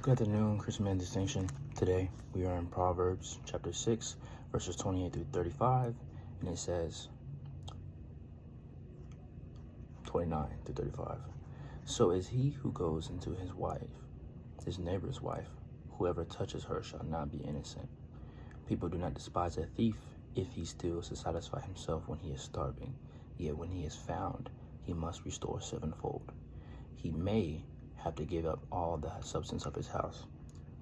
Good afternoon, Christmas Distinction. Today we are in Proverbs chapter 6, verses 28 through 35, and it says 29 through 35. So is he who goes into his neighbor's wife, whoever touches her shall not be innocent. People do not despise a thief if he steals to satisfy himself when he is starving, yet when he is found, he must restore sevenfold. He may have to give up all the substance of his house.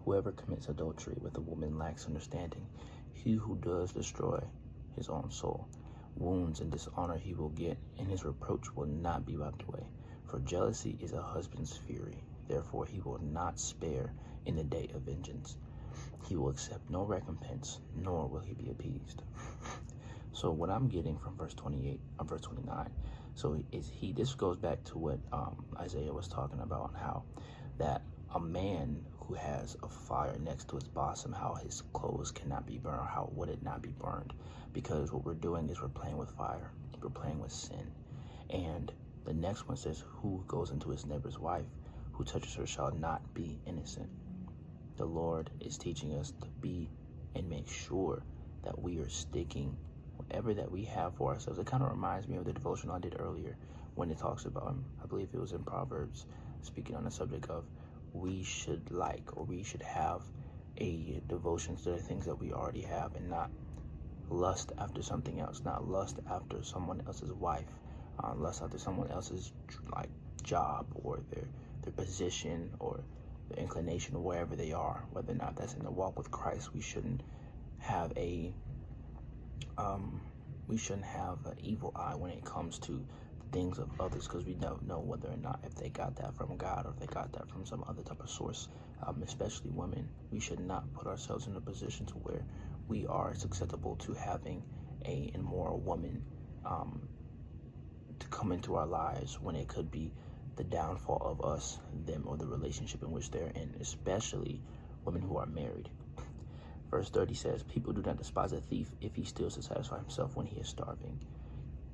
Whoever commits adultery with a woman lacks understanding. He who does destroy his own soul. Wounds and dishonor he will get, and his reproach will not be wiped away. For jealousy is a husband's fury. Therefore he will not spare in the day of vengeance. He will accept no recompense, nor will he be appeased. So what I'm getting from verse 28 or verse 29, this goes back to what Isaiah was talking about, how that a man who has a fire next to his bosom, how his clothes cannot be burned, or how would it not be burned, because what we're doing is we're playing with fire, we're playing with sin. And the next one says, who goes into his neighbor's wife, who touches her shall not be innocent. The Lord is teaching us to be and make sure that we are sticking whatever that we have for ourselves. It kind of reminds me of the devotional I did earlier when it talks about, I believe it was in Proverbs, speaking on the subject of we should have a devotion to the things that we already have, and not lust after something else, not lust after someone else's wife, lust after someone else's job or their position or the inclination of wherever they are, whether or not that's in the walk with Christ. We shouldn't have an evil eye when it comes to things of others, because we don't know whether or not if they got that from God or if they got that from some other type of source. Especially women, we should not put ourselves in a position to where we are susceptible to having a immoral woman to come into our lives, when it could be the downfall of us, them, or the relationship in which they're in, especially women who are married. Verse 30 says, people do not despise a thief if he steals to satisfy himself when he is starving.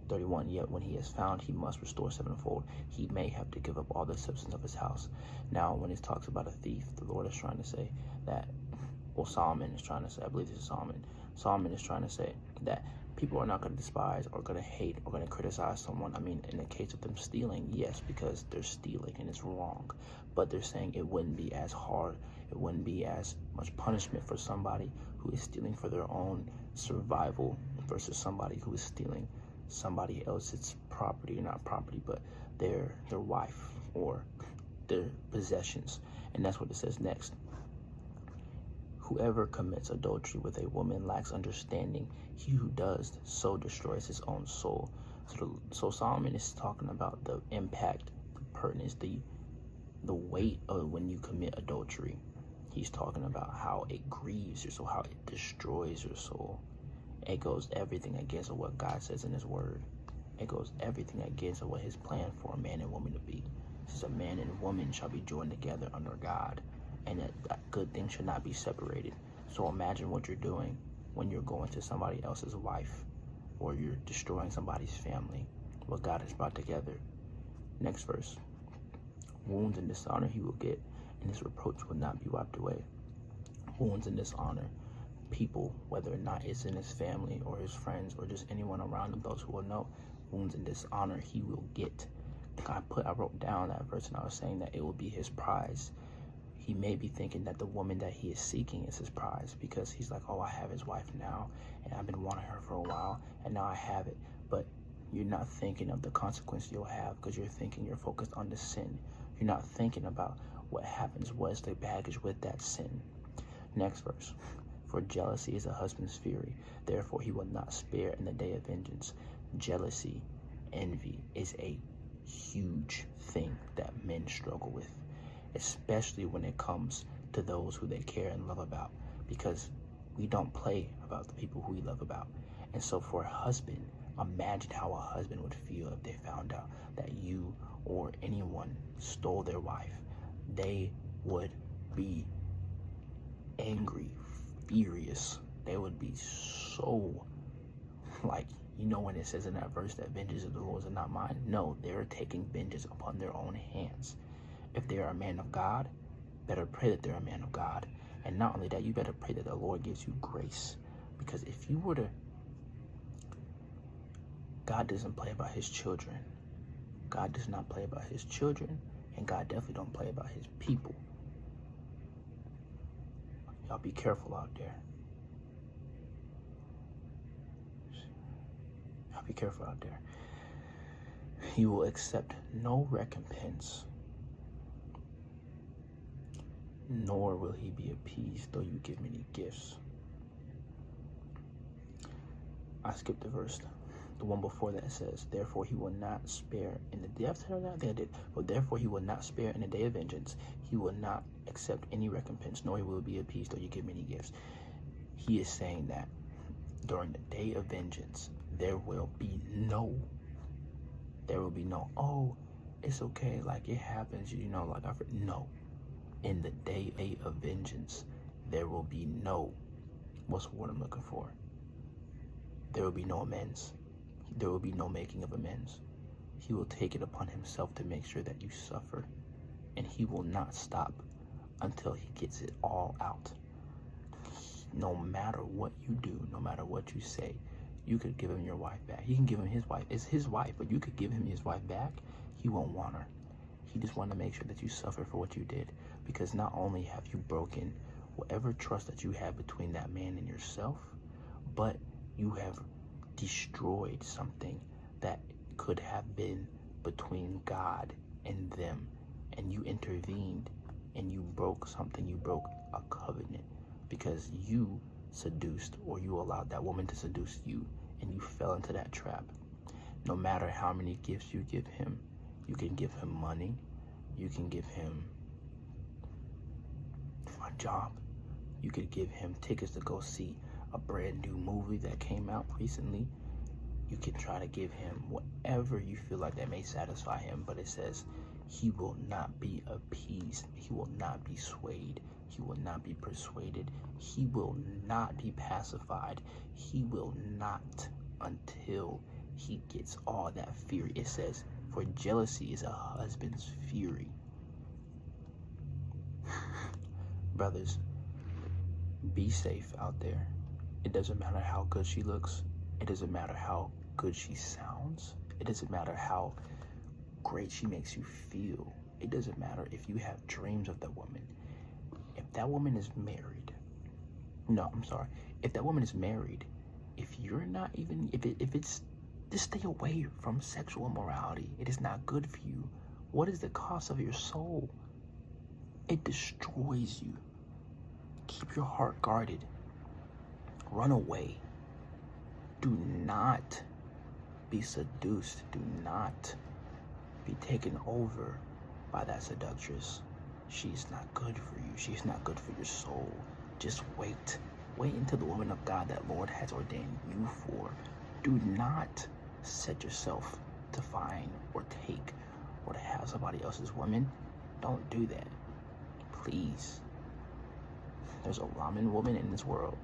31, yet when he is found, he must restore sevenfold. He may have to give up all the substance of his house. Now, when it talks about a thief, the Lord is trying to say that, Solomon is trying to say, I believe this is Solomon is trying to say that people are not going to despise or going to hate or going to criticize someone. I mean, in the case of them stealing, yes, because they're stealing and it's wrong. But they're saying it wouldn't be as hard, it wouldn't be as much punishment for somebody who is stealing for their own survival versus somebody who is stealing somebody else's property, or not property, but their wife or their possessions. And that's what it says next. Whoever commits adultery with a woman lacks understanding. He who does so destroys his own soul. So Solomon is talking about the impact, the pertinence, the weight of when you commit adultery. He's talking about how it grieves your soul, how it destroys your soul. It goes everything against what God says in his word. It goes everything against what his plan for a man and woman to be. It says a man and woman shall be joined together under God, and that good thing should not be separated. So imagine what you're doing when you're going to somebody else's wife, or you're destroying somebody's family, what God has brought together. Next verse. Wounds and dishonor he will get, and his reproach will not be wiped away. Wounds and dishonor. People, whether or not it's in his family or his friends or just anyone around him, those who will know, wounds and dishonor he will get. I wrote down that verse, and I was saying that it will be his prize. He may be thinking that the woman that he is seeking is his prize, because he's like, oh, I have his wife now, and I've been wanting her for a while, and now I have it. But you're not thinking of the consequence you'll have, because you're focused on the sin. You're not thinking about what happens, what is the baggage with that sin. Next verse. For jealousy is a husband's fury, therefore he will not spare in the day of vengeance. Jealousy, envy is a huge thing that men struggle with, especially when it comes to those who they care and love about, because we don't play about the people who we love about. And so for a husband, imagine how a husband would feel if they found out that you or anyone stole their wife. They would be angry, furious. They would be so, when it says in that verse that vengeance is the Lord's and not mine. No, they're taking vengeance upon their own hands. If they are a man of God, better pray that they're a man of God. And not only that, you better pray that the Lord gives you grace. Because if you were to, God doesn't play about his children. God does not play about his children, and God definitely don't play about his people. Y'all be careful out there. Y'all be careful out there. He will accept no recompense, nor will he be appeased though you give many gifts. I skipped the verse. The one before that says, therefore he will not spare in the day. I think I did. But therefore he will not spare in the day of vengeance. He will not accept any recompense, nor he will be appeased though you give many gifts. He is saying that during the day of vengeance, there will be no, oh, it's okay, like it happens, no. In the day of vengeance, there will be no, what's the word I'm looking for? There will be no amends. There will be no making of amends. He will take it upon himself to make sure that you suffer, and he will not stop until he gets it all out. No matter what you do, no matter what you say, you could give him your wife back. You can give him his wife. It's his wife, but you could give him his wife back. He won't want her. He just wants to make sure that you suffer for what you did, because not only have you broken whatever trust that you had between that man and yourself, but you have destroyed something that could have been between God and them, and you intervened and you broke something. You broke a covenant because you seduced, or you allowed that woman to seduce you, and you fell into that trap. No matter how many gifts you give him, you can give him money, you can give him a job, you could give him tickets to go see a brand new movie that came out recently. You can try to give him whatever you feel like that may satisfy him, but it says he will not be appeased. He will not be swayed. He will not be persuaded. He will not be pacified. He will not until he gets all that fury. It says, for jealousy is a husband's fury. Brothers, be safe out there. It doesn't matter how good she looks. It doesn't matter how good she sounds. It doesn't matter how great she makes you feel. It doesn't matter if you have dreams of that woman. If that woman is married, if that woman is married, if you're not even, if it's, just stay away from sexual immorality. It is not good for you. What is the cost of your soul? It destroys you. Keep your heart guarded. Run away. Do not be seduced. Do not be taken over by that seductress. She's not good for you. She's not good for your soul. Just wait. Wait until the woman of God that Lord has ordained you for. Do not set yourself to find or take or to have somebody else's woman. Don't do that. Please. There's a ramen woman in this world.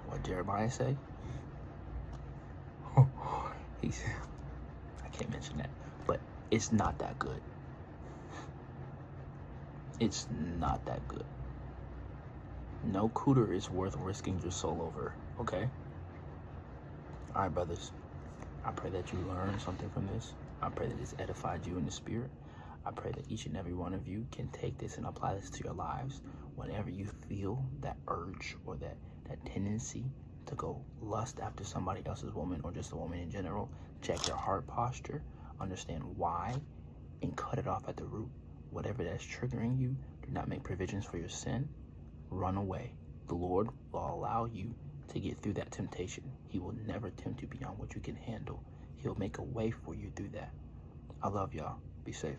What Jeremiah say? I can't mention that, but it's not that good. It's not that good. No cooter is worth risking your soul over, okay? All right, brothers. I pray that you learned something from this. I pray that it's edified you in the spirit. I pray that each and every one of you can take this and apply this to your lives. Whenever you feel that urge or that tendency to go lust after somebody else's woman or just a woman in general, check your heart posture, understand why, and cut it off at the root. Whatever that's triggering you, do not make provisions for your sin. Run away. The Lord will allow you to get through that temptation. He will never tempt you beyond what you can handle. He'll make a way for you through that. I love y'all. Be safe.